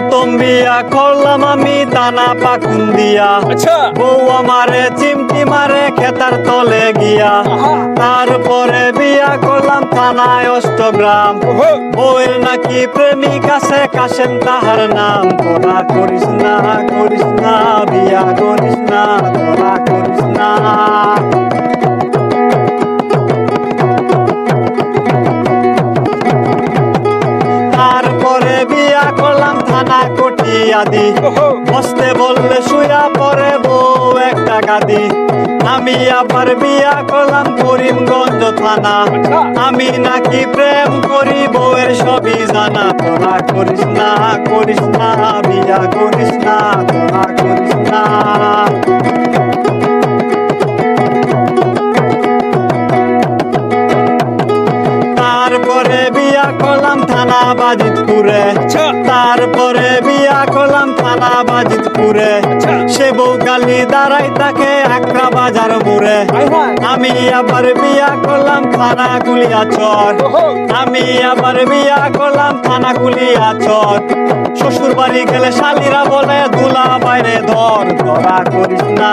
প্রথম বিয়া করলাম আমি দানা পাকুন দিয়া, আচ্ছা বউ আমারে চিমটি মারে খেতার তলে গিয়া। তারপরে বিয়া করলাম থানায় অষ্টগ্রাম, ওহো বউয়ের নাকি প্রেমিক আছে কাশেম তাহার নাম। তোরা করিস না বিয়া করিস না, তোরা করিস না। তারপরে বিয়া করলাম থানা কটিয়াদি, ওহো বসতে বললে শুয়া পরে বউ একটা গাদি। আমি আবার বিয়া করলাম করিমগঞ্জ থানা, আমি নাকি প্রেম করি বউয়ের সবই জানা। তোরা করিস না বিয়া করিস না, তোরা করিস না। তারপরে বিয়া করলাম থানা বাজিতপুরে, আচ্ছা তারপরে বিয়া করলাম থানা বাজিতপুরে। আচ্ছা সে বউ গালি দাঁড়াই তাকে আকরা বাজার মোড়ে। হাই হাই আমি আবার বিয়া করলাম থানা গুলিয়াচর, ওহো আমি আবার বিয়া করলাম থানা গুলিয়াচর। শ্বশুর বাড়ি গেলে শালিরা বলে দুলা বাইরে ধর। তোরা করিস না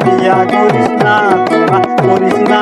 বিয়া করিস না, তোরা করিস না।